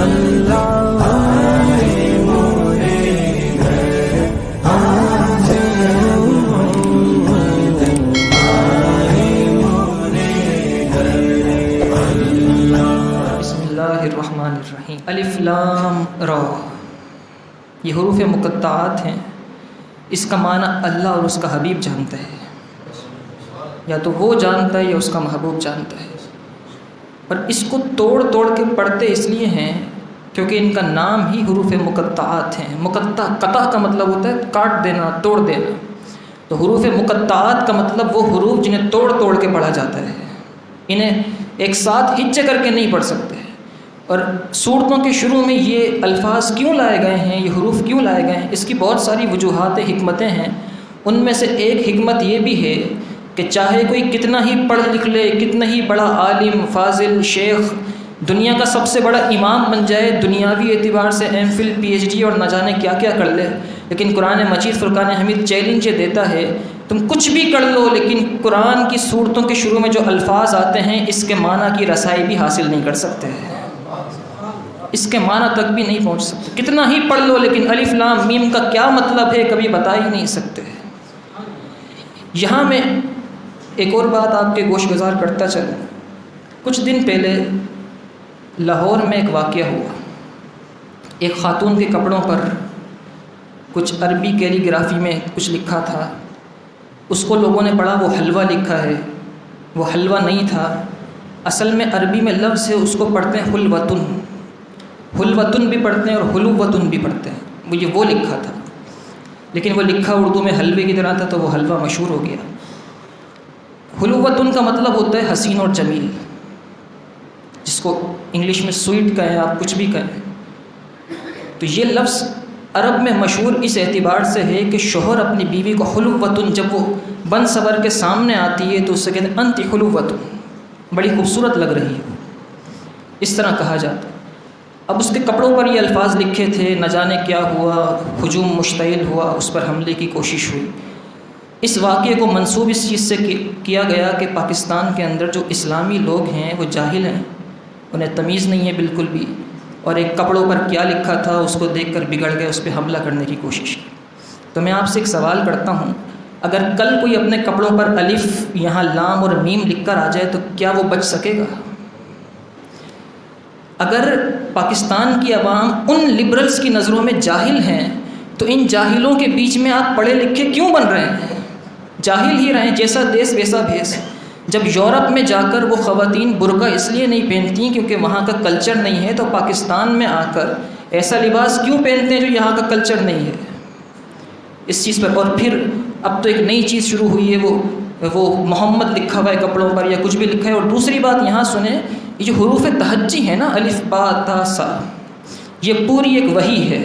اللہ الرحمن الرحیم۔ الف لام را، یہ حروف مقطعات ہیں۔ اس کا معنی اللہ اور اس کا حبیب جانتا ہے، یا تو وہ جانتا ہے یا اس کا محبوب جانتا ہے۔ پر اس کو توڑ توڑ کے پڑھتے اس لیے ہیں کیونکہ ان کا نام ہی حروف مقطعات ہیں۔ مقطع، قطع کا مطلب ہوتا ہے کاٹ دینا، توڑ دینا۔ تو حروف مقطعات کا مطلب وہ حروف جنہیں توڑ توڑ کے پڑھا جاتا ہے، انہیں ایک ساتھ ہچ کر کے نہیں پڑھ سکتے۔ اور صورتوں کے شروع میں یہ الفاظ کیوں لائے گئے ہیں، یہ حروف کیوں لائے گئے ہیں، اس کی بہت ساری وجوہات، حکمتیں ہیں۔ ان میں سے ایک حکمت یہ بھی ہے کہ چاہے کوئی کتنا ہی پڑھ لکھ لے، کتنا ہی بڑا عالم، فاضل، شیخ، دنیا کا سب سے بڑا امام بن جائے، دنیاوی اعتبار سے M Phil, P H D اور نہ جانے کیا کیا کر لے، لیکن قرآن مجید فرقان حمید چیلنج یہ دیتا ہے تم کچھ بھی کر لو، لیکن قرآن کی صورتوں کے شروع میں جو الفاظ آتے ہیں اس کے معنی کی رسائی بھی حاصل نہیں کر سکتے، اس کے معنی تک بھی نہیں پہنچ سکتے۔ کتنا ہی پڑھ لو لیکن الف لام میم کا کیا مطلب ہے کبھی بتا ہی نہیں سکتے۔ یہاں میں ایک اور بات آپ کے گوش گزار کرتا چلوں۔ کچھ دن پہلے لاہور میں ایک واقعہ ہوا۔ ایک خاتون کے کپڑوں پر کچھ عربی کیلی گرافی میں کچھ لکھا تھا، اس کو لوگوں نے پڑھا وہ حلوہ لکھا ہے، وہ حلوہ نہیں تھا، اصل میں عربی میں لفظ ہے، اس کو پڑھتے ہیں حلوتن، حلوتن بھی پڑھتے ہیں اور حلوتن بھی پڑھتے ہیں، وہ لکھا تھا، لیکن وہ لکھا اردو میں حلوے کی طرح تھا تو وہ حلوہ مشہور ہو گیا۔ حلوتن کا مطلب ہوتا ہے حسین اور جمیل، جس کو انگلش میں سویٹ کہیں، آپ کچھ بھی کہیں۔ تو یہ لفظ عرب میں مشہور اس اعتبار سے ہے کہ شوہر اپنی بیوی کو حلوتن، جب وہ بن سور کے سامنے آتی ہے تو اس سے کہتے ہیں انت حلوتن، بڑی خوبصورت لگ رہی ہے، اس طرح کہا جاتا ہے۔ اب اس کے کپڑوں پر یہ الفاظ لکھے تھے، نہ جانے کیا ہوا، ہجوم مشتعل ہوا، اس پر حملے کی کوشش ہوئی۔ اس واقعے کو منسوب اس چیز سے کیا گیا کہ پاکستان کے اندر جو اسلامی لوگ ہیں وہ جاہل ہیں، انہیں تمیز نہیں ہے بالکل بھی، اور ایک کپڑوں پر کیا لکھا تھا اس کو دیکھ کر بگڑ گئے، اس پہ حملہ کرنے کی کوشش کی۔ تو میں آپ سے ایک سوال کرتا ہوں، اگر کل کوئی اپنے کپڑوں پر الف یہاں لام اور میم لکھ کر آ جائے تو کیا وہ بچ سکے گا؟ اگر پاکستان کی عوام ان لبرلز کی نظروں میں جاہل ہیں تو ان جاہلوں کے بیچ میں آپ پڑھے لکھے کیوں بن رہے ہیں؟ جاہل ہی رہیں، جیسا دیس ویسا بھیس۔ جب یورپ میں جا کر وہ خواتین برقع اس لیے نہیں پہنتی کیونکہ وہاں کا کلچر نہیں ہے، تو پاکستان میں آ کر ایسا لباس کیوں پہنتے ہیں جو یہاں کا کلچر نہیں ہے؟ اس چیز پر، اور پھر اب تو ایک نئی چیز شروع ہوئی ہے، وہ محمد لکھا ہوا ہے کپڑوں پر یا کچھ بھی لکھا ہے۔ اور دوسری بات یہاں سنیں، یہ جو حروف تہجی ہے نا، الف با تا سا، یہ پوری ایک وحی ہے،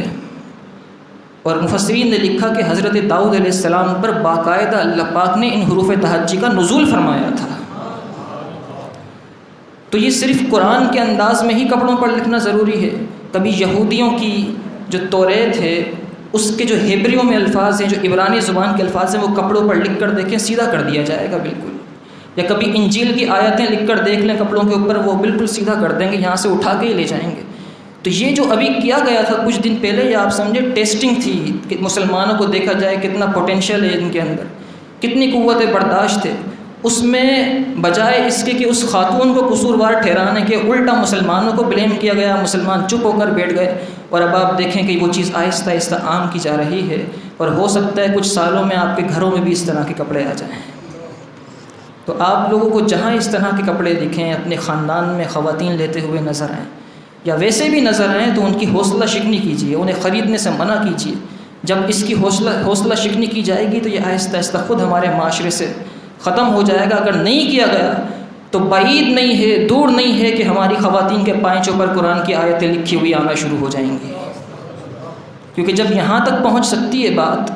اور مفسرین نے لکھا کہ حضرت داؤد علیہ السلام پر باقاعدہ اللہ پاک نے ان حروف تہجی کا نزول فرمایا تھا۔ تو یہ صرف قرآن کے انداز میں ہی کپڑوں پر لکھنا ضروری ہے؟ کبھی یہودیوں کی جو توریت ہے اس کے جو ہیبریوں میں الفاظ ہیں، جو عبرانی زبان کے الفاظ ہیں، وہ کپڑوں پر لکھ کر دیکھیں، سیدھا کر دیا جائے گا بالکل۔ یا کبھی انجیل کی آیتیں لکھ کر دیکھ لیں کپڑوں کے اوپر، وہ بالکل سیدھا کر دیں گے، یہاں سے اٹھا کے ہی لے جائیں گے۔ تو یہ جو ابھی کیا گیا تھا کچھ دن پہلے، یہ آپ سمجھے ٹیسٹنگ تھی کہ مسلمانوں کو دیکھا جائے کتنا پوٹینشیل ہے ان کے اندر، کتنی قوت برداشت ہے۔ اس میں بجائے اس کے کہ اس خاتون کو قصوروار ٹھہرانے کے، الٹا مسلمانوں کو بلیم کیا گیا، مسلمان چپ ہو کر بیٹھ گئے۔ اور اب آپ دیکھیں کہ وہ چیز آہستہ آہستہ عام کی جا رہی ہے، اور ہو سکتا ہے کچھ سالوں میں آپ کے گھروں میں بھی اس طرح کے کپڑے آ جائیں۔ تو آپ لوگوں کو جہاں اس طرح کے کپڑے دکھیں، اپنے خاندان میں خواتین لیتے ہوئے نظر آئیں یا ویسے بھی نظر آئیں، تو ان کی حوصلہ شکنی کیجیے، انہیں خریدنے سے منع کیجیے۔ جب اس کی حوصلہ شکنی کی جائے گی تو یہ آہستہ آہستہ خود ہمارے معاشرے سے ختم ہو جائے گا۔ اگر نہیں کیا گیا تو بعید نہیں ہے، دور نہیں ہے کہ ہماری خواتین کے پائنچوں پر قرآن کی آیتیں لکھی ہوئی آنا شروع ہو جائیں گی، کیونکہ جب یہاں تک پہنچ سکتی ہے بات،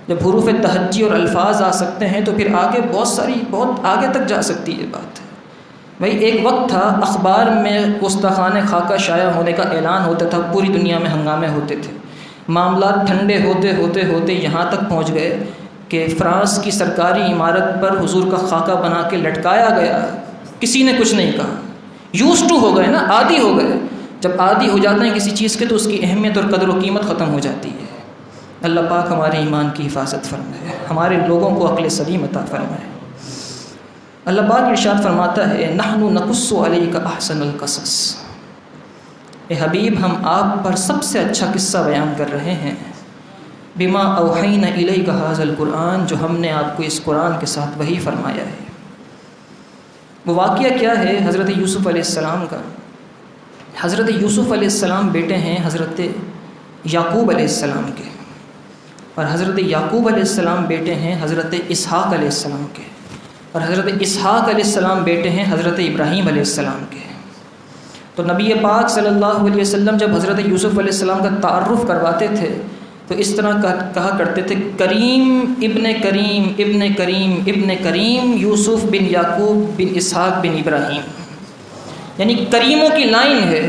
جب حروف تہجی اور الفاظ آ سکتے ہیں تو پھر آگے بہت آگے تک جا سکتی ہے بات۔ بھائی ایک وقت تھا اخبار میں گستاخانہ خاکہ شائع ہونے کا اعلان ہوتا تھا، پوری دنیا میں ہنگامے ہوتے تھے، معاملات ٹھنڈے ہوتے ہوتے ہوتے یہاں تک پہنچ گئے کہ فرانس کی سرکاری عمارت پر حضور کا خاکہ بنا کے لٹکایا گیا، کسی نے کچھ نہیں کہا، یوز ٹو ہو گئے نا، عادی ہو گئے۔ جب عادی ہو جاتے ہیں کسی چیز کے تو اس کی اہمیت اور قدر و قیمت ختم ہو جاتی ہے۔ اللہ پاک ہمارے ایمان کی حفاظت فرمائے، ہمارے لوگوں کو عقل سلیم عطا فرمائے۔ اللہ پاک ارشاد فرماتا ہے نحن نقص علیک احسن القصص، اے حبیب ہم آپ پر سب سے اچھا قصہ بیان کر رہے ہیں، بما اوحینا الیک ھذا القرآن، جو ہم نے آپ کو اس قرآن کے ساتھ وحی فرمایا ہے۔ وہ واقعہ کیا ہے؟ حضرت یوسف علیہ السلام کا۔ حضرت یوسف علیہ السلام بیٹے ہیں حضرت یعقوب علیہ السلام کے، اور حضرت یعقوب علیہ السلام بیٹے ہیں حضرت اسحاق علیہ السلام کے، اور حضرت اسحاق علیہ السلام بیٹے ہیں حضرت ابراہیم علیہ السلام کے۔ تو نبی پاک صلی اللہ علیہ وسلم جب حضرت یوسف علیہ السلام کا تعارف کرواتے تھے تو اس طرح کہا کرتے تھے کریم ابن کریم ابن کریم ابن کریم یوسف بن یعقوب بن اسحاق بن ابراہیم، یعنی کریموں کی لائن ہے،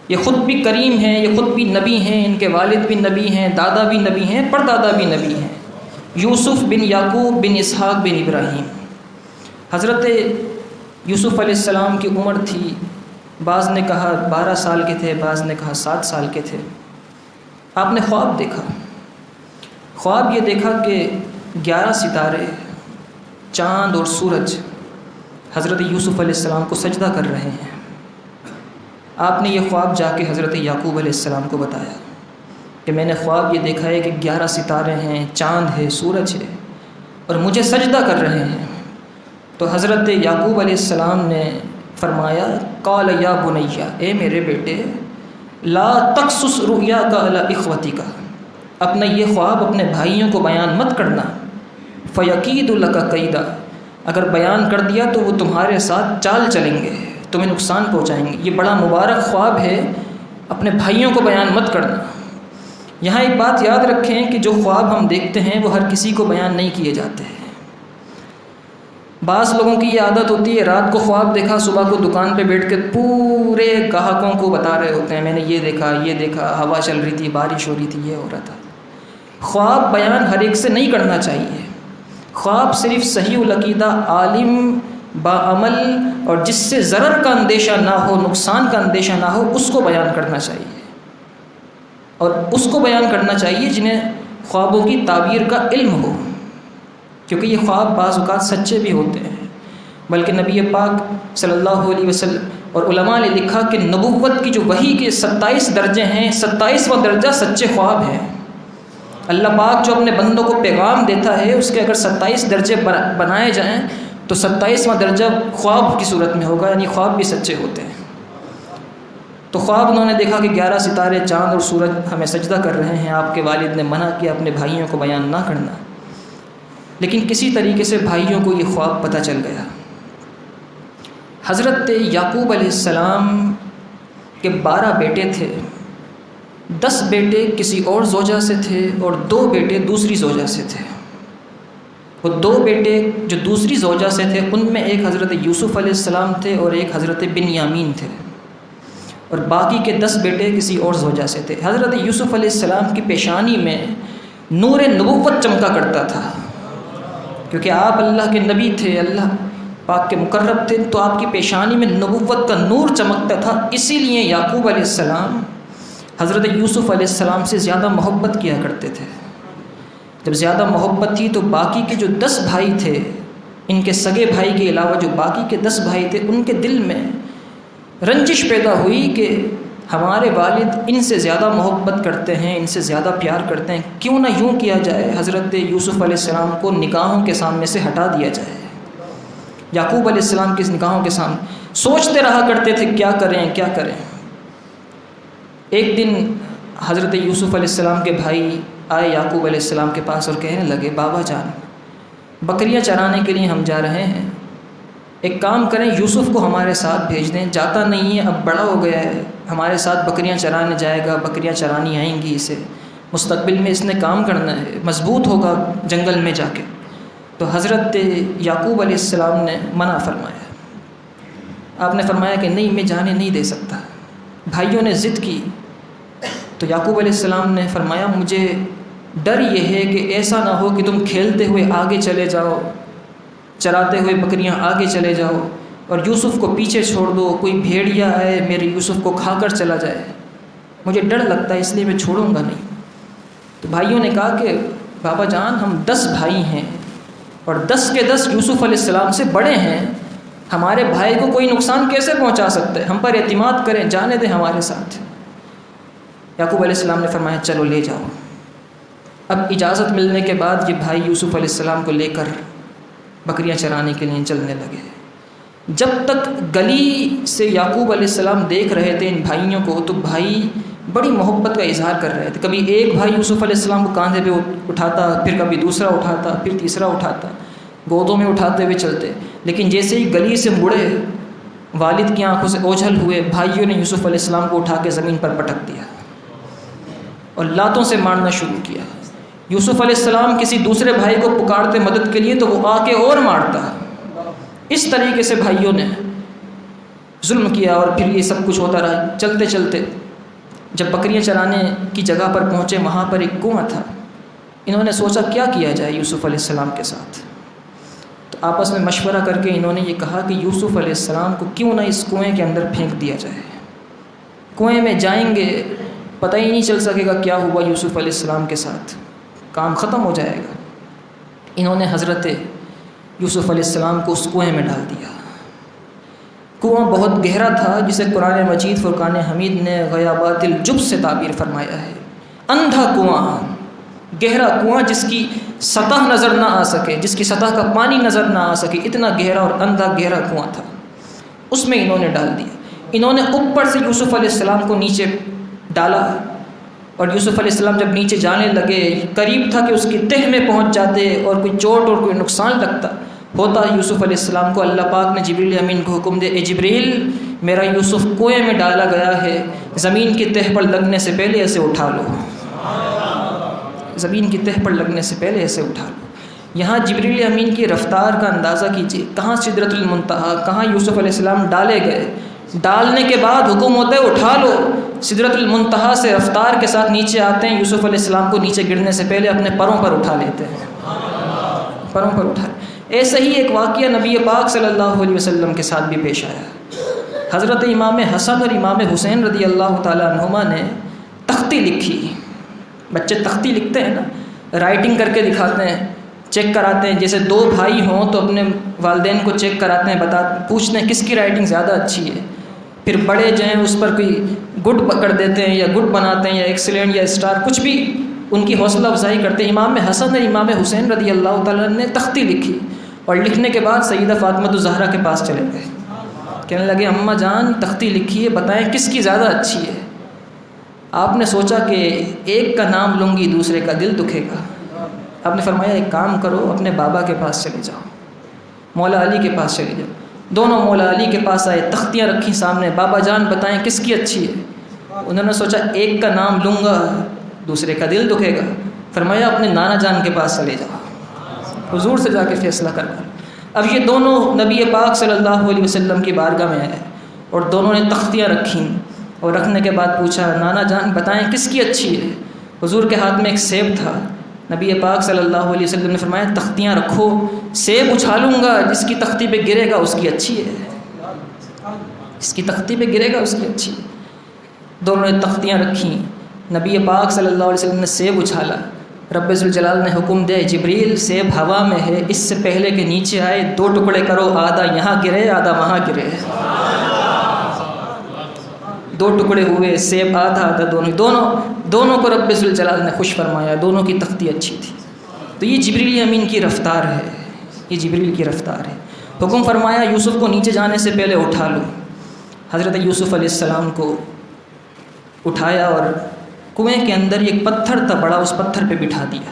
یہ خود بھی کریم ہیں، یہ خود بھی نبی ہیں، ان کے والد بھی نبی ہیں، دادا بھی نبی ہیں، پردادا بھی نبی ہیں، یوسف بن یعقوب بن اسحاق بن ابراہیم۔ حضرت یوسف علیہ السلام کی عمر تھی، بعض نے کہا 12 سال کے تھے، بعض نے کہا 7 سال کے تھے۔ آپ نے خواب دیکھا، خواب یہ دیکھا کہ 11 ستارے، چاند اور سورج حضرت یوسف علیہ السلام کو سجدہ کر رہے ہیں۔ آپ نے یہ خواب جا کے حضرت یعقوب علیہ السلام کو بتایا کہ میں نے خواب یہ دیکھا ہے کہ 11 ستارے ہیں، چاند ہے، سورج ہے، اور مجھے سجدہ کر رہے ہیں۔ تو حضرت یعقوب علیہ السلام نے فرمایا قال یا بنی، اے میرے بیٹے، لا تقصص رؤیاک علی اخوتک، اپنا یہ خواب اپنے بھائیوں کو بیان مت کرنا، فیکید لک کیدا، اگر بیان کر دیا تو وہ تمہارے ساتھ چال چلیں گے، تمہیں نقصان پہنچائیں گے۔ یہ بڑا مبارک خواب ہے، اپنے بھائیوں کو بیان مت کرنا۔ یہاں ایک بات یاد رکھیں کہ جو خواب ہم دیکھتے ہیں وہ ہر کسی کو بیان نہیں کیے جاتے ہیں۔ بعض لوگوں کی یہ عادت ہوتی ہے رات کو خواب دیکھا، صبح کو دکان پہ بیٹھ کے پورے گاہکوں کو بتا رہے ہوتے ہیں میں نے یہ دیکھا، یہ دیکھا، ہوا چل رہی تھی، بارش ہو رہی تھی، یہ ہو رہا تھا۔ خواب بیان ہر ایک سے نہیں کرنا چاہیے۔ خواب صرف صحیح العقیدہ عالم باعمل اور جس سے ضرر کا اندیشہ نہ ہو، نقصان کا اندیشہ نہ ہو، اس کو بیان کرنا چاہیے، اور اس کو بیان کرنا چاہیے جنہیں خوابوں کی تعبیر کا علم ہو، کیونکہ یہ خواب بعض اوقات سچے بھی ہوتے ہیں۔ بلکہ نبی پاک صلی اللہ علیہ وسلم اور علماء نے لکھا کہ نبوت کی جو وحی کے 27 درجے ہیں، 27واں درجہ سچے خواب ہیں۔ اللہ پاک جو اپنے بندوں کو پیغام دیتا ہے اس کے اگر 27 درجے بنائے جائیں تو 27واں درجہ خواب کی صورت میں ہوگا، یعنی خواب بھی سچے ہوتے ہیں۔ تو خواب انہوں نے دیکھا کہ 11 ستارے، چاند اور سورج ہمیں سجدہ کر رہے ہیں۔ آپ کے والد نے منع کیا اپنے بھائیوں کو بیان نہ کرنا، لیکن کسی طریقے سے بھائیوں کو یہ خواب پتہ چل گیا۔ حضرت یعقوب علیہ السلام کے 12 بیٹے تھے، 10 بیٹے کسی اور زوجہ سے تھے اور 2 بیٹے دوسری زوجہ سے تھے۔ وہ 2 بیٹے جو دوسری زوجہ سے تھے ان میں ایک حضرت یوسف علیہ السلام تھے اور ایک حضرت بنیامین تھے، اور باقی کے 10 بیٹے کسی اور زوجہ سے تھے۔ حضرت یوسف علیہ السلام کی پیشانی میں نور نبوت چمکا کرتا تھا، کیونکہ آپ اللہ کے نبی تھے، اللہ پاک کے مقرب تھے، تو آپ کی پیشانی میں نبوت کا نور چمکتا تھا۔ اسی لیے یعقوب علیہ السلام حضرت یوسف علیہ السلام سے زیادہ محبت کیا کرتے تھے۔ جب زیادہ محبت تھی تو باقی کے جو 10 بھائی تھے، ان کے سگے بھائی کے علاوہ جو باقی کے 10 بھائی تھے، ان کے دل میں رنجش پیدا ہوئی کہ ہمارے والد ان سے زیادہ محبت کرتے ہیں، ان سے زیادہ پیار کرتے ہیں، کیوں نہ یوں کیا جائے حضرت یوسف علیہ السلام کو نگاہوں کے سامنے سے ہٹا دیا جائے۔ یعقوب علیہ السلام کی نگاہوں کے سامنے سوچتے رہا کرتے تھے کیا کریں کیا کریں۔ ایک دن حضرت یوسف علیہ السلام کے بھائی آئے یعقوب علیہ السلام کے پاس اور کہنے لگے بابا جان، بکریاں چرانے کے لیے ہم جا رہے ہیں، ایک کام کریں یوسف کو ہمارے ساتھ بھیج دیں، جاتا نہیں ہے، اب بڑا ہو گیا ہے، ہمارے ساتھ بکریاں چرانے جائے گا، بکریاں چرانی آئیں گی، اسے مستقبل میں اس نے کام کرنا ہے، مضبوط ہوگا جنگل میں جا کے۔ تو حضرت یعقوب علیہ السلام نے منع فرمایا، آپ نے فرمایا کہ نہیں، میں جانے نہیں دے سکتا۔ بھائیوں نے ضد کی تو یعقوب علیہ السلام نے فرمایا مجھے ڈر یہ ہے کہ ایسا نہ ہو کہ تم کھیلتے ہوئے آگے چلے جاؤ، چراتے ہوئے بکریاں آگے چلے جاؤ، اور یوسف کو پیچھے چھوڑ دو، کوئی بھیڑیا ہے میرے یوسف کو کھا کر چلا جائے، مجھے ڈر لگتا ہے اس لیے میں چھوڑوں گا نہیں۔ تو بھائیوں نے کہا کہ بابا جان ہم 10 بھائی ہیں اور 10 کے 10 یوسف علیہ السلام سے بڑے ہیں، ہمارے بھائی کو کوئی نقصان کیسے پہنچا سکتے، ہم پر اعتماد کریں، جانے دیں ہمارے ساتھ۔ یعقوب علیہ السلام نے فرمایا چلو لے جاؤ۔ اب اجازت ملنے کے بعد یہ بھائی یوسف علیہ السلام کو لے کر بکریاں چرانے کے لیے چلنے لگے۔ جب تک گلی سے یعقوب علیہ السلام دیکھ رہے تھے ان بھائیوں کو تو بھائی بڑی محبت کا اظہار کر رہے تھے۔ کبھی ایک بھائی یوسف علیہ السلام کو کاندھے پہ اٹھاتا، پھر کبھی دوسرا اٹھاتا، پھر تیسرا اٹھاتا، گودوں میں اٹھاتے ہوئے چلتے۔ لیکن جیسے ہی گلی سے مڑے والد کی آنکھوں سے اوجھل ہوئے، بھائیوں نے یوسف علیہ السلام کو اٹھا کے زمین پر پٹک دیا اور لاتوں سے مارنا شروع کیا۔ یوسف علیہ السلام کسی دوسرے بھائی کو پکارتے مدد کے لیے تو وہ آ کے اور مارتا۔ اس طریقے سے بھائیوں نے ظلم کیا اور پھر یہ سب کچھ ہوتا رہا۔ چلتے چلتے جب بکریاں چرانے کی جگہ پر پہنچے، وہاں پر ایک کنواں تھا۔ انہوں نے سوچا کیا کیا جائے یوسف علیہ السلام کے ساتھ، تو آپس میں مشورہ کر کے انہوں نے یہ کہا کہ یوسف علیہ السلام کو کیوں نہ اس کنویں کے اندر پھینک دیا جائے، کنویں میں جائیں گے پتہ ہی نہیں چل سکے گا کیا ہوا یوسف علیہ السلام کے ساتھ، کام ختم ہو جائے گا۔ انہوں نے حضرت یوسف علیہ السلام کو اس کنویں میں ڈال دیا۔ کنواں بہت گہرا تھا، جسے قرآن مجید فرقان حمید نے غیابات الجب سے تعبیر فرمایا ہے۔ اندھا کنواں، گہرا کنواں جس کی سطح نظر نہ آ سکے، جس کی سطح کا پانی نظر نہ آ سکے، اتنا گہرا اور اندھا گہرا کنواں تھا۔ اس میں انہوں نے ڈال دیا۔ انہوں نے اوپر سے یوسف علیہ السلام کو نیچے ڈالا اور یوسف علیہ السلام جب نیچے جانے لگے، قریب تھا کہ اس کی تہ میں پہنچ جاتے اور کوئی چوٹ اور کوئی نقصان لگتا ہوتا یوسف علیہ السلام کو۔ اللہ پاک نے جبریل امین کو حکم دے، اے جبریل میرا یوسف کنویں میں ڈالا گیا ہے، زمین کی تہ پر لگنے سے پہلے اسے اٹھا لو، زمین کی تہ پر لگنے سے پہلے اسے اٹھا لو۔ یہاں جبریل امین کی رفتار کا اندازہ کیجیے، کہاں سدرۃ المنتہا، کہاں یوسف علیہ السلام ڈالے گئے، ڈالنے کے بعد حکم ہوتا ہے اٹھا لو، سدرۃ المنتہا سے رفتار کے ساتھ نیچے آتے ہیں، یوسف علیہ السلام کو نیچے گرنے سے پہلے اپنے پروں پر اٹھا لیتے ہیں، پروں پر اٹھا۔ ایسا ہی ایک واقعہ نبی پاک صلی اللہ علیہ وسلم کے ساتھ بھی پیش آیا۔ حضرت امام حسن اور امام حسین رضی اللہ تعالیٰ عنہما نے تختی لکھی۔ بچے تختی لکھتے ہیں نا، رائٹنگ کر کے دکھاتے ہیں، چیک کراتے ہیں، جیسے 2 بھائی ہوں تو اپنے والدین کو چیک کراتے ہیں، پوچھتے ہیں کس کی رائٹنگ زیادہ اچھی ہے، پھر بڑے جو ہیں اس پر کوئی گڈ پکڑ دیتے ہیں یا گڈ بناتے ہیں یا ایکسلنٹ یا اسٹار، کچھ بھی ان کی حوصلہ افزائی کرتے ہیں۔ امام حسن اور امام حسین رضی اللہ تعالیٰ نے تختی لکھی اور لکھنے کے بعد سیدہ فاطمہ الزہرا کے پاس چلے گئے، کہنے لگے اماں جان تختی لکھی ہے، بتائیں کس کی زیادہ اچھی ہے۔ آپ نے سوچا کہ ایک کا نام لوں گی دوسرے کا دل دکھے گا، آپ نے فرمایا ایک کام کرو، اپنے بابا کے پاس چلے جاؤ، مولا علی کے پاس چلے جاؤ۔ دونوں مولا علی کے پاس آئے، تختیاں رکھی سامنے، بابا جان بتائیں کس کی اچھی ہے۔ انہوں نے سوچا ایک کا نام لوں گا دوسرے کا دل دکھے گا، فرمایا اپنے نانا جان کے پاس چلے جاؤ، حضور سے جا کے فیصلہ کروا۔ اب یہ دونوں نبی پاک صلی اللہ علیہ وسلم کی بارگاہ میں آئے اور دونوں نے تختیاں رکھیں اور رکھنے کے بعد پوچھا نانا جان بتائیں کس کی اچھی ہے۔ حضور کے ہاتھ میں ایک سیب تھا، نبی پاک صلی اللہ علیہ وسلم نے فرمایا تختیاں رکھو، سیب اچھالوں گا، جس کی تختی پہ گرے گا اس کی اچھی ہے، جس کی تختی پہ گرے گا اس کی اچھی ہے۔ دونوں نے تختیاں رکھیں، نبی پاک صلی اللہ علیہ وسلم نے سیب اچھالا، رب ذوالجلال نے حکم دے جبریل سیب ہوا میں ہے، اس سے پہلے کہ نیچے آئے 2 ٹکڑے کرو، آدھا یہاں گرے آدھا وہاں گرے۔ 2 ٹکڑے ہوئے، سیب آدھا آدھا دونوں کو رب ذوالجلال نے خوش فرمایا، دونوں کی تختی اچھی تھی۔ تو یہ جبریل امین کی رفتار ہے، یہ جبریل کی رفتار ہے۔ حکم فرمایا یوسف کو نیچے جانے سے پہلے اٹھا لو۔ حضرت یوسف علیہ السلام کو اٹھایا اور کنویں کے اندر ایک پتھر تھا بڑا، اس پتھر پہ بٹھا دیا۔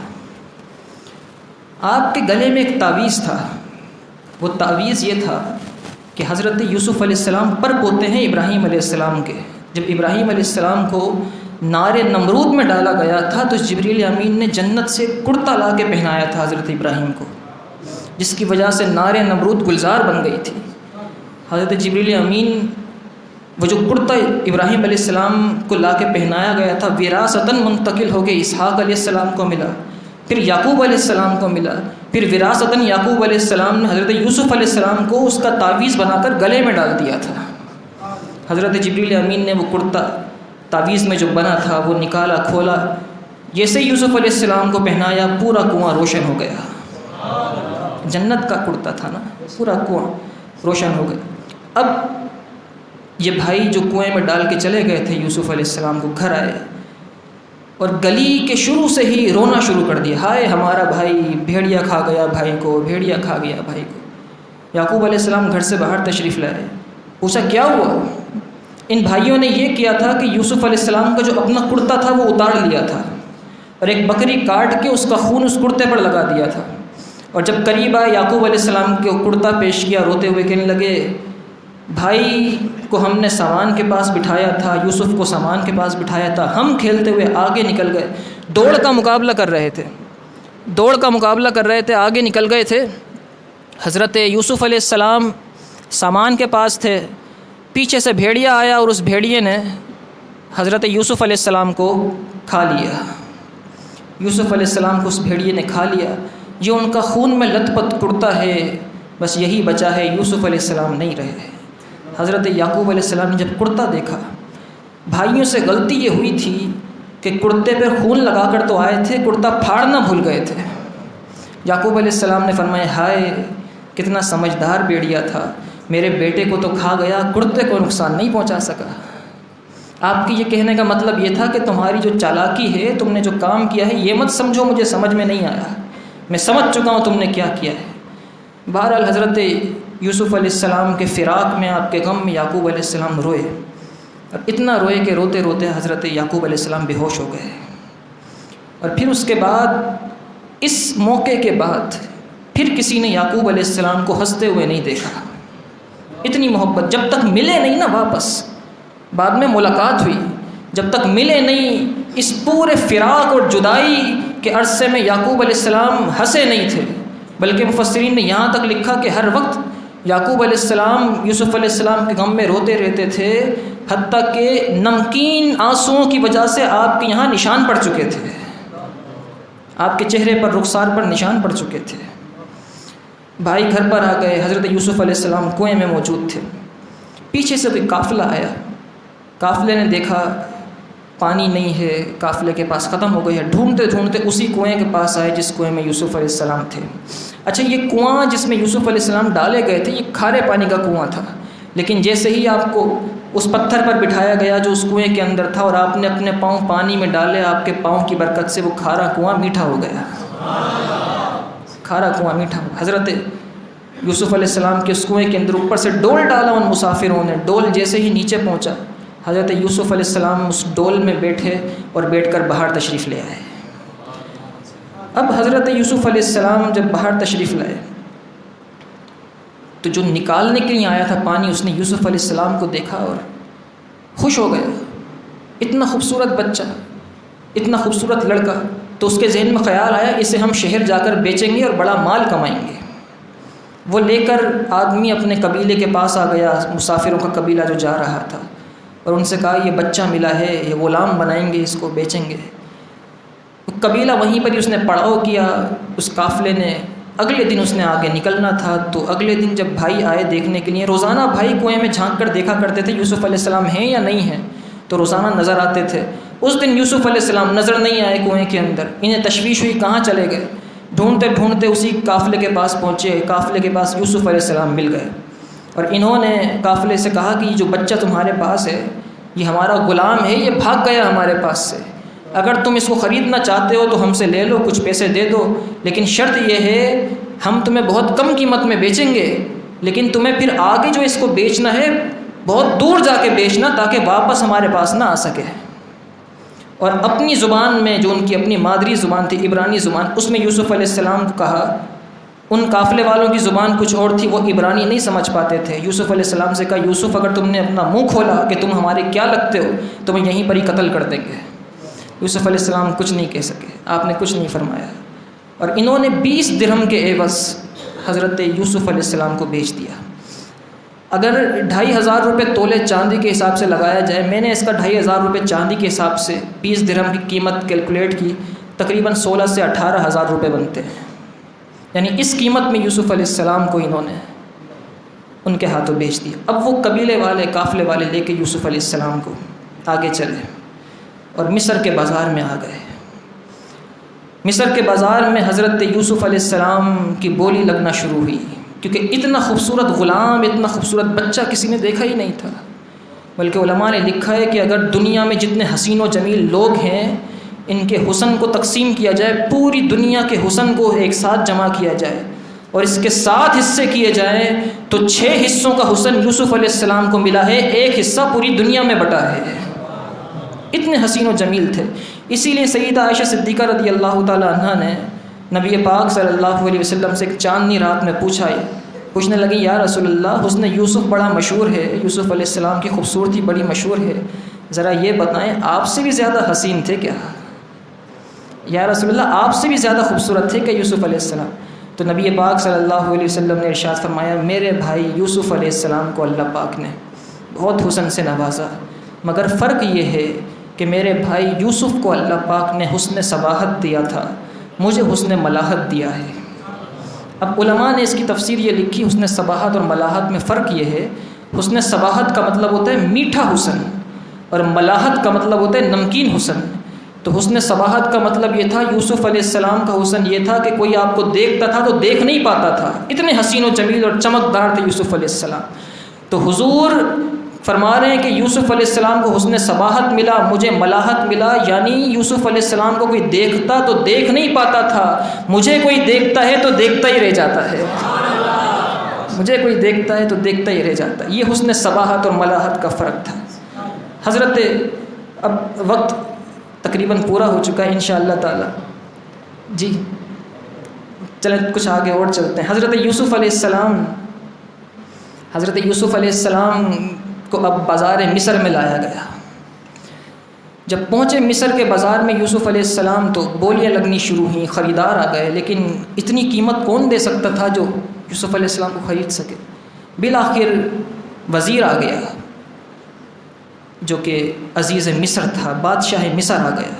آپ کے گلے میں ایک تعویذ تھا، وہ تعویذ یہ تھا کہ حضرت یوسف علیہ السلام پر پوتے ہیں ابراہیم علیہ السلام کے۔ جب ابراہیم علیہ السلام کو نار نمرود میں ڈالا گیا تھا تو جبریل امین نے جنت سے کرتا لا کے پہنایا تھا حضرت ابراہیم کو، جس کی وجہ سے نار نمرود گلزار بن گئی تھی۔ حضرت جبریل امین وہ جو کرتا ابراہیم علیہ السلام کو لا کے پہنایا گیا تھا وراثتاً منتقل ہو کے اسحاق علیہ السلام کو ملا، پھر یعقوب علیہ السلام کو ملا، پھر وراثتاً یعقوب علیہ السلام نے حضرت یوسف علیہ السلام کو اس کا تعویذ بنا کر گلے میں ڈال دیا تھا۔ حضرت جبریل امین نے وہ کرتا تعویذ میں جو بنا تھا وہ نکالا، کھولا، جیسے یوسف علیہ السلام کو پہنایا پورا کنواں روشن ہو گیا۔ جنت کا کرتا تھا نا، پورا کنواں روشن ہو گیا۔ اب یہ بھائی جو کنویں میں ڈال کے چلے گئے تھے یوسف علیہ السلام کو، گھر آئے اور گلی کے شروع سے ہی رونا شروع کر دیا، ہائے ہمارا بھائی، بھیڑیا کھا گیا بھائی کو، بھیڑیا کھا گیا بھائی کو۔ یعقوب علیہ السلام گھر سے باہر تشریف لائے، پوچھا کیا ہوا؟ ان بھائیوں نے یہ کیا تھا کہ یوسف علیہ السلام کا جو اپنا کرتا تھا وہ اتار لیا تھا اور ایک بکری کاٹ کے اس کا خون اس کرتے پر لگا دیا تھا، اور جب قریب آئے یعقوب علیہ السلام کو کرتا پیش کیا، روتے ہوئے کہنے لگے بھائی کو ہم نے سامان کے پاس بٹھایا تھا، یوسف کو سامان کے پاس بٹھایا تھا، ہم کھیلتے ہوئے آگے نکل گئے، دوڑ کا مقابلہ کر رہے تھے، آگے نکل گئے تھے۔ حضرت یوسف علیہ السلام سامان کے پاس تھے، پیچھے سے بھیڑیا آیا اور اس بھیڑیے نے حضرت یوسف علیہ السلام کو کھا لیا۔ یوسف علیہ السلام کو اس بھیڑیے نے کھا لیا، یہ ان کا خون میں لت پت کرتا ہے، بس یہی بچا ہے، یوسف علیہ السلام نہیں رہے۔ حضرت یعقوب علیہ السلام نے جب کرتا دیکھا، بھائیوں سے غلطی یہ ہوئی تھی کہ کرتے پر خون لگا کر تو آئے تھے، کرتا پھاڑنا بھول گئے تھے۔ یعقوب علیہ السلام نے فرمایا ہائے کتنا سمجھدار بھیڑیا تھا، میرے بیٹے کو تو کھا گیا، کرتے کو نقصان نہیں پہنچا سکا۔ آپ کی یہ کہنے کا مطلب یہ تھا کہ تمہاری جو چالاکی ہے، تم نے جو کام کیا ہے، یہ مت سمجھو مجھے سمجھ میں نہیں آیا، میں سمجھ چکا ہوں تم نے کیا کیا ہے۔ بہرحال حضرت یوسف علیہ السلام کے فراق میں، آپ کے غم میں یعقوب علیہ السلام روئے، اور اتنا روئے کہ روتے روتے حضرت یعقوب علیہ السلام بے ہوش ہو گئے۔ اور پھر اس کے بعد، اس موقع کے بعد پھر کسی نے یعقوب علیہ السلام کو ہنستے ہوئے نہیں دیکھا۔ اتنی محبت، جب تک ملے نہیں نا واپس، بعد میں ملاقات ہوئی، جب تک ملے نہیں، اس پورے فراق اور جدائی کے عرصے میں یعقوب علیہ السلام ہنسے نہیں تھے، بلکہ مفسرین نے یہاں تک لکھا کہ ہر وقت یعقوب علیہ السلام یوسف علیہ السلام کے غم میں روتے رہتے تھے، حتیٰ کہ نمکین آنسوؤں کی وجہ سے آپ کے یہاں نشان پڑ چکے تھے، آپ کے چہرے پر، رخسار پر نشان پڑ چکے تھے۔ بھائی گھر پر آ گئے، حضرت یوسف علیہ السلام کنویں میں موجود تھے، پیچھے سے کوئی قافلہ آیا، قافلے نے دیکھا پانی نہیں ہے، قافلے کے پاس ختم ہو گئی ہے، ڈھونڈتے ڈھونڈتے اسی کنویں کے پاس آئے جس کنویں میں یوسف علیہ السلام تھے۔ اچھا، یہ کنواں جس میں یوسف علیہ السلام ڈالے گئے تھے، یہ کھارے پانی کا کنواں تھا، لیکن جیسے ہی آپ کو اس پتھر پر بٹھایا گیا جو اس کنویں کے اندر تھا، اور آپ نے اپنے پاؤں پانی میں ڈالے، آپ کے پاؤں کی برکت سے وہ کھارا کنواں میٹھا ہو گیا، کھارا کنواں میٹھا ہو۔ حضرت یوسف علیہ السلام کے اس کنویں کے اندر اوپر سے ڈول ڈالا ان مسافروں نے، ڈول جیسے ہی نیچے پہنچا، حضرت یوسف علیہ السلام اس ڈول میں بیٹھے اور بیٹھ کر باہر تشریف لے آئے۔ اب حضرت یوسف علیہ السلام جب باہر تشریف لائے تو جو نکالنے کے لیے آیا تھا پانی، اس نے یوسف علیہ السلام کو دیکھا اور خوش ہو گیا، اتنا خوبصورت بچہ، اتنا خوبصورت لڑکا، تو اس کے ذہن میں خیال آیا اسے ہم شہر جا کر بیچیں گے اور بڑا مال کمائیں گے۔ وہ لے کر آدمی اپنے قبیلے کے پاس آ گیا، مسافروں کا قبیلہ جو جا رہا تھا، اور ان سے کہا یہ بچہ ملا ہے، یہ غلام بنائیں گے، اس کو بیچیں گے۔ قبیلہ وہیں پر ہی اس نے پڑاؤ کیا، اس قافلے نے اگلے دن اس نے آگے نکلنا تھا، تو اگلے دن جب بھائی آئے دیکھنے کے لیے، روزانہ بھائی کنویں میں جھانک کر دیکھا کرتے تھے یوسف علیہ السلام ہیں یا نہیں ہیں، تو روزانہ نظر آتے تھے۔ اس دن یوسف علیہ السلام نظر نہیں آئے کنویں کے اندر، انہیں تشویش ہوئی کہاں چلے گئے، ڈھونڈتے ڈھونڈتے اسی قافلے کے پاس پہنچے، قافلے کے پاس یوسف علیہ السلام مل گئے، اور انہوں نے قافلے سے کہا کہ یہ جو بچہ تمہارے پاس ہے یہ ہمارا غلام ہے، یہ بھاگ گیا ہمارے پاس سے، اگر تم اس کو خریدنا چاہتے ہو تو ہم سے لے لو، کچھ پیسے دے دو، لیکن شرط یہ ہے ہم تمہیں بہت کم قیمت میں بیچیں گے، لیکن تمہیں پھر آگے جو اس کو بیچنا ہے بہت دور جا کے بیچنا تاکہ واپس ہمارے پاس نہ آ سکے۔ اور اپنی زبان میں، جو ان کی اپنی مادری زبان تھی، عبرانی زبان، اس میں یوسف علیہ السلام کو کہا، ان قافلے والوں کی زبان کچھ اور تھی، وہ عبرانی نہیں سمجھ پاتے تھے۔ یوسف علیہ السلام سے کہا یوسف اگر تم نے اپنا منہ کھولا کہ تم ہمارے کیا لگتے ہو تو میں یہیں پر ہی قتل کر دیں گے۔ یوسف علیہ السلام کچھ نہیں کہہ سکے، آپ نے کچھ نہیں فرمایا، اور انہوں نے 20 درہم کے عوض حضرت یوسف علیہ السلام کو بیچ دیا۔ اگر 2500 روپے تولے چاندی کے حساب سے لگایا جائے، میں نے اس کا 2500 روپے چاندی کے حساب سے 20 درہم کی قیمت کیلکولیٹ کی، تقریباً 16 سے 18 ہزار روپے بنتے ہیں۔ یعنی اس قیمت میں یوسف علیہ السلام کو انہوں نے ان کے ہاتھوں بیچ دیا۔ اب وہ قبیلے والے قافلے والے لے کے یوسف علیہ السلام کو آگے چلے اور مصر کے بازار میں آ گئے۔ مصر کے بازار میں حضرت یوسف علیہ السلام کی بولی لگنا شروع ہوئی، کیونکہ اتنا خوبصورت غلام، اتنا خوبصورت بچہ کسی نے دیکھا ہی نہیں تھا۔ بلکہ علماء نے لکھا ہے کہ اگر دنیا میں جتنے حسین و جمیل لوگ ہیں ان کے حسن کو تقسیم کیا جائے، پوری دنیا کے حسن کو ایک ساتھ جمع کیا جائے اور اس کے 7 حصے کیے جائیں تو 6 حصوں کا حسن یوسف علیہ السلام کو ملا ہے، 1 حصہ پوری دنیا میں بٹا ہے۔ اتنے حسین و جمیل تھے۔ اسی لیے سیدہ عائشہ صدیقہ رضی اللہ تعالی عنہ نے نبی پاک صلی اللہ علیہ وسلم سے ایک چاندنی رات میں پوچھنے لگی، یا رسول اللہ، حسن یوسف بڑا مشہور ہے، یوسف علیہ السلام کی خوبصورتی بڑی مشہور ہے، ذرا یہ بتائیں آپ سے بھی زیادہ حسین تھے کیا؟ یا رسول اللہ، آپ سے بھی زیادہ خوبصورت تھے کہ یوسف علیہ السلام؟ تو نبی پاک صلی اللہ علیہ وسلم نے ارشاد فرمایا، میرے بھائی یوسف علیہ السلام کو اللہ پاک نے بہت حسن سے نوازا، مگر فرق یہ ہے کہ میرے بھائی یوسف کو اللہ پاک نے حسن صباحت دیا تھا، مجھے حسن ملاحت دیا ہے۔ اب علماء نے اس کی تفسیر یہ لکھی، حسن صباحت اور ملاحت میں فرق یہ ہے، حسن صباحت کا مطلب ہوتا ہے میٹھا حسن اور ملاحت کا مطلب ہوتا ہے نمکین حسن۔ تو حسن صباحت کا مطلب یہ تھا، یوسف علیہ السلام کا حسن یہ تھا کہ کوئی آپ کو دیکھتا تھا تو دیکھ نہیں پاتا تھا، اتنے حسین و جمیل اور چمکدار تھے یوسف علیہ السلام۔ تو حضور فرما رہے ہیں کہ یوسف علیہ السلام کو حسن صباحت ملا، مجھے ملاحت ملا، یعنی یوسف علیہ السلام کو کوئی دیکھتا تو دیکھ نہیں پاتا تھا، مجھے کوئی دیکھتا ہے تو دیکھتا ہی رہ جاتا ہے، مجھے کوئی دیکھتا ہے تو دیکھتا ہی رہ جاتا ہے۔ یہ حسن صباحت اور ملاحت کا فرق تھا۔ حضرت اب وقت تقریباً پورا ہو چکا ہے انشاءاللہ تعالی، جی چلیں کچھ آگے اور چلتے ہیں۔ حضرت یوسف علیہ السلام کو اب بازار مصر میں لایا گیا۔ جب پہنچے مصر کے بازار میں یوسف علیہ السلام تو بولیاں لگنی شروع ہوئیں، خریدار آ گئے، لیکن اتنی قیمت کون دے سکتا تھا جو یوسف علیہ السلام کو خرید سکے۔ بالآخر وزیر آ گیا جو کہ عزیز مصر تھا، بادشاہ مصر آ گیا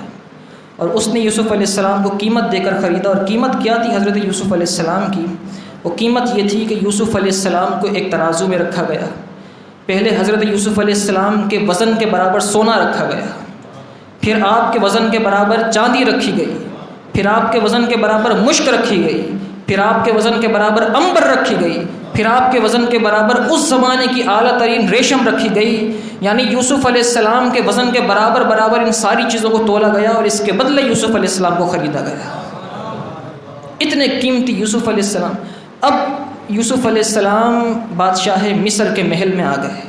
اور اس نے یوسف علیہ السلام کو قیمت دے کر خریدا۔ اور قیمت کیا تھی حضرت یوسف علیہ السلام کی؟ وہ قیمت یہ تھی کہ یوسف علیہ السلام کو ایک ترازو میں رکھا گیا۔ پہلے حضرت یوسف علیہ السلام کے وزن کے برابر سونا رکھا گیا، پھر آپ کے وزن کے برابر چاندی رکھی گئی، پھر آپ کے وزن کے برابر مشک رکھی گئی، پھر آپ کے وزن کے برابر عنبر رکھی گئی، پھر آپ کے وزن کے برابر اس زمانے کی اعلیٰ ترین ریشم رکھی گئی۔ یعنی یوسف علیہ السلام کے وزن کے برابر ان ساری چیزوں کو تولا گیا اور اس کے بدلے یوسف علیہ السلام کو خریدا گیا۔ اتنے قیمتی یوسف علیہ السلام۔ اب یوسف علیہ السلام بادشاہ مصر کے محل میں آ گئے۔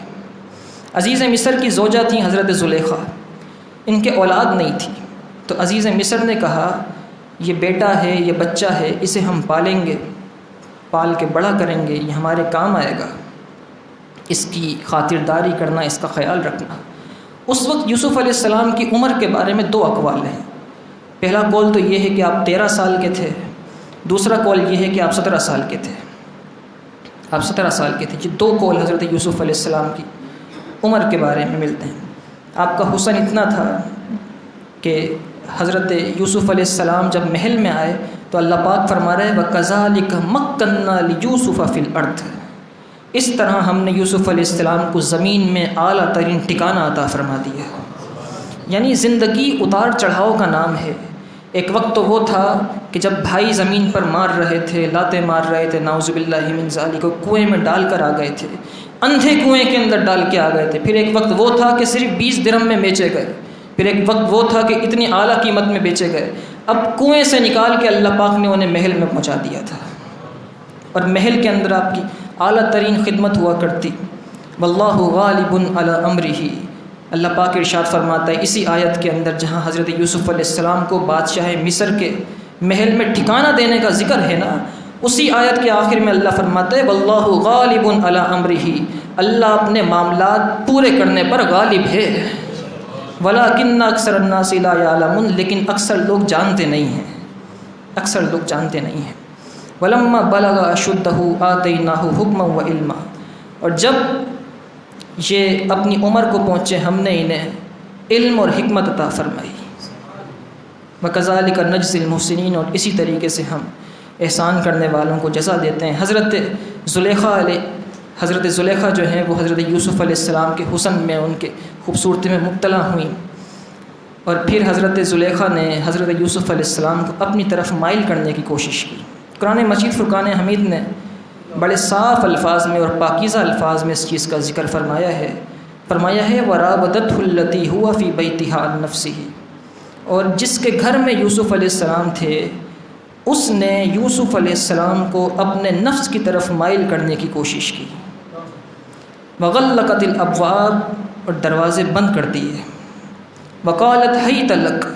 عزیز مصر کی زوجہ تھیں حضرت زلیخا، ان کے اولاد نہیں تھی، تو عزیز مصر نے کہا یہ بیٹا ہے، یہ بچہ ہے، اسے ہم پالیں گے، پال کے بڑا کریں گے، یہ ہمارے کام آئے گا، اس کی خاطرداری کرنا، اس کا خیال رکھنا۔ اس وقت یوسف علیہ السلام کی عمر کے بارے میں 2 اقوال ہیں۔ پہلا قول تو یہ ہے کہ آپ 13 سال کے تھے، دوسرا قول یہ ہے کہ آپ 17 سال کے تھے، آپ 17 سال کے تھے۔ یہ 2 قول حضرت یوسف علیہ السلام کی عمر کے بارے میں ملتے ہیں۔ آپ کا حسن اتنا تھا کہ حضرت یوسف علیہ السلام جب محل میں آئے تو اللہ پاک فرما رہے وَكَذَلِكَ مَكَّنَّا لِيُوسُفَ فِي الْأَرْضِ، اس طرح ہم نے یوسف علیہ السلام کو زمین میں اعلیٰ ترین ٹھکانہ عطا فرما دیا۔ یعنی زندگی اتار چڑھاؤ کا نام ہے۔ ایک وقت تو وہ تھا کہ جب بھائی زمین پر مار رہے تھے، لاتیں مار رہے تھے، نعوذ باللہ من ذالک، کو کنویں میں ڈال کر آ گئے تھے، اندھے کنویں کے اندر ڈال کے آ گئے تھے۔ پھر ایک وقت وہ تھا کہ صرف 20 درہم میں بیچے گئے، پھر ایک وقت وہ تھا کہ اتنی اعلیٰ قیمت میں بیچے گئے۔ اب کنویں سے نکال کے اللہ پاک نے انہیں محل میں پہنچا دیا تھا، اور محل کے اندر آپ کی اعلیٰ ترین خدمت ہوا کرتی۔ واللہ غالب علی امرہ، اللہ پاک ارشاد فرماتا ہے اسی آیت کے اندر جہاں حضرت یوسف علیہ السلام کو بادشاہ مصر کے محل میں ٹھکانہ دینے کا ذکر ہے نا، اسی آیت کے آخر میں اللہ فرماتا ہے واللہ غالب علی امرہ، اللہ اپنے معاملات پورے کرنے پر غالب ہے۔ ولکن اکثر الناس لا یعلمون، لیکن اکثر لوگ جانتے نہیں ہیں، اکثر لوگ جانتے نہیں ہیں۔ ولما بلغ اشدہ آتیناہ حکما وعلما، اور جب یہ اپنی عمر کو پہنچے ہم نے انہیں علم اور حکمت عطا فرمائی۔ وکذالک نجزی المحسنین، اور اسی طریقے سے ہم احسان کرنے والوں کو جزا دیتے ہیں۔ حضرت زلیخا جو ہیں وہ حضرت یوسف علیہ السلام کے حسن میں، ان کے خوبصورتی میں مبتلا ہوئیں، اور پھر حضرت زلیخا نے حضرت یوسف علیہ السلام کو اپنی طرف مائل کرنے کی کوشش کی۔ قرآن مجید فرقان حمید نے بڑے صاف الفاظ میں اور پاکیزہ الفاظ میں اس چیز کا ذکر فرمایا ہے وَرَاوَدَتْهُ الَّتِي هُوَ فِي بَيْتِهَا عَن نَفْسِهِ، اور جس کے گھر میں یوسف علیہ السلام تھے اس نے یوسف علیہ السلام کو اپنے نفس کی طرف مائل کرنے کی کوشش کی۔ وَغَلَّقَتِ الْأَبْوَابَ، اور دروازے بند کر دیے۔ وَقَالَتْ هَيْتَ لَكَ،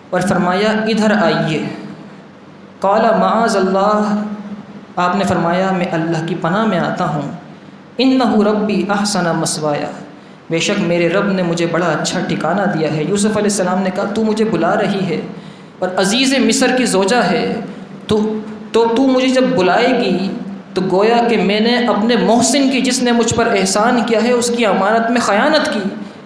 اور فرمایا ادھر آئیے۔ قَالَ مَعَاذَ اللَّهِ، آپ نے فرمایا میں اللہ کی پناہ میں آتا ہوں۔ إِنَّهُ رَبِّي أَحْسَنَ مَثْوَايَ، بے شک میرے رب نے مجھے بڑا اچھا ٹھکانہ دیا ہے۔ یوسف علیہ السلام نے کہا تو مجھے بلا رہی ہے اور عزیز مصر کی زوجہ ہے، تو مجھے جب بلائے گی تو گویا کہ میں نے اپنے محسن کی، جس نے مجھ پر احسان کیا ہے، اس کی امانت میں خیانت کی،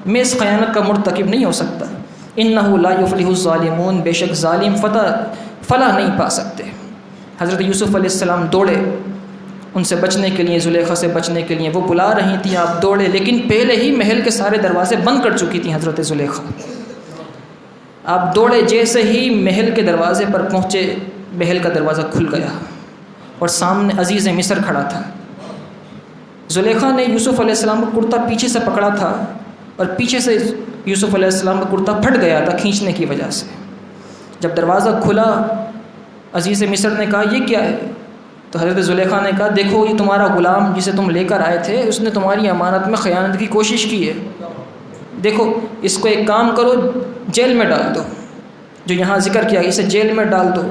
میں اس خیانت کا مرتکب نہیں ہو سکتا۔ إِنَّهُ لَا يُفْلِحُ الظَّالِمُونَ، بے شک ظالم فلاح نہیں پا سکتے۔ حضرت یوسف علیہ السلام دوڑے ان سے بچنے کے لیے، زلیخا سے بچنے کے لیے، وہ بلا رہی تھیں، آپ دوڑے، لیکن پہلے ہی محل کے سارے دروازے بند کر چکی تھیں حضرت زلیخا۔ آپ دوڑے، جیسے ہی محل کے دروازے پر پہنچے محل کا دروازہ کھل گیا اور سامنے عزیز مصر کھڑا تھا۔ زلیخا نے یوسف علیہ السلام کا کرتا پیچھے سے پکڑا تھا اور پیچھے سے یوسف علیہ السلام کا کرتا پھٹ گیا تھا کھینچنے کی وجہ سے۔ جب دروازہ کھلا عزیز مصر نے کہا یہ کیا ہے؟ تو حضرت زلیخا نے کہا دیکھو یہ تمہارا غلام جسے تم لے کر آئے تھے، اس نے تمہاری امانت میں خیانت کی کوشش کی ہے، دیکھو اس کو ایک کام کرو، جیل میں ڈال دو، جو یہاں ذکر کیا اسے جیل میں ڈال دو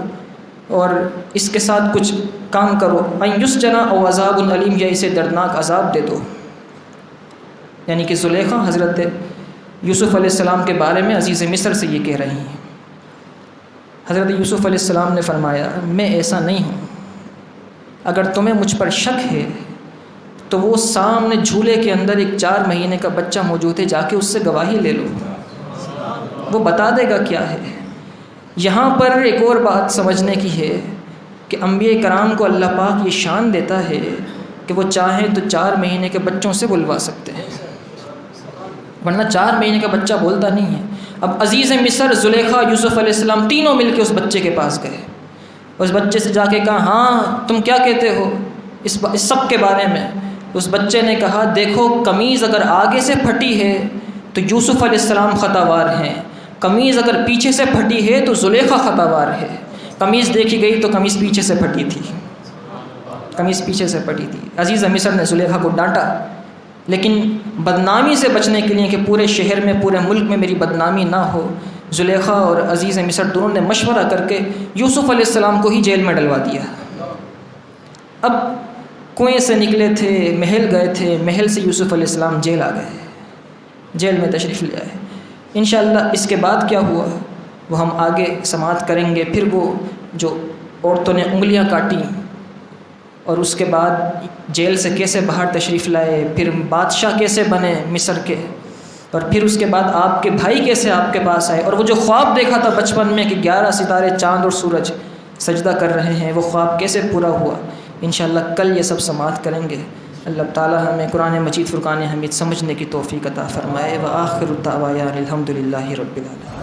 اور اس کے ساتھ کچھ کام کرو، ان یسجن او عذاب علیم، یا اسے دردناک عذاب دے دو۔ یعنی کہ زلیخا حضرت یوسف علیہ السلام کے بارے میں عزیز مصر سے یہ کہہ رہی ہیں۔ حضرت یوسف علیہ السلام نے فرمایا میں ایسا نہیں ہوں، اگر تمہیں مجھ پر شک ہے تو وہ سامنے جھولے کے اندر ایک 4 مہینے کا بچہ موجود ہے، جا کے اس سے گواہی لے لو، وہ بتا دے گا کیا ہے۔ یہاں پر ایک اور بات سمجھنے کی ہے کہ انبیاء کرام کو اللہ پاک یہ شان دیتا ہے کہ وہ چاہیں تو 4 مہینے کے بچوں سے بلوا سکتے ہیں، ورنہ 4 مہینے کا بچہ بولتا نہیں ہے۔ اب عزیز مصر، زلیخا، یوسف علیہ السلام تینوں مل کے اس بچے کے پاس گئے، اس بچے سے جا کے کہا ہاں تم کیا کہتے ہو اس سب کے بارے میں؟ اس بچے نے کہا دیکھو قمیض اگر آگے سے پھٹی ہے تو یوسف علیہ السلام خطاوار ہیں، قمیض اگر پیچھے سے پھٹی ہے تو زلیخا خطاوار ہے۔ قمیض دیکھی گئی تو قمیض پیچھے سے پھٹی تھی، قمیض پیچھے سے پھٹی تھی۔ عزیز مصر نے زلیخا کو ڈانٹا، لیکن بدنامی سے بچنے کے لیے کہ پورے شہر میں، پورے ملک میں میری بدنامی نہ ہو، زلیخا اور عزیز مصر دونوں نے مشورہ کر کے یوسف علیہ السلام کو ہی جیل میں ڈلوا دیا۔ اب کنویں سے نکلے تھے، محل گئے تھے، محل سے یوسف علیہ السلام جیل آ گئے، جیل میں تشریف لے آئے۔ انشاءاللہ اس کے بعد کیا ہوا وہ ہم آگے سماعت کریں گے۔ پھر وہ جو عورتوں نے انگلیاں کاٹیں اور اس کے بعد جیل سے کیسے باہر تشریف لائے، پھر بادشاہ کیسے بنے مصر کے، اور پھر اس کے بعد آپ کے بھائی کیسے آپ کے پاس آئے، اور وہ جو خواب دیکھا تھا بچپن میں کہ 11 ستارے، چاند اور سورج سجدہ کر رہے ہیں، وہ خواب کیسے پورا ہوا، انشاءاللہ کل یہ سب سماعت کریں گے۔ اللہ تعالی ہمیں قرآن مجید فرقان حمید سمجھنے کی توفیق عطا فرمائے۔ وآخر دعوانا الحمدللہ رب العالمین۔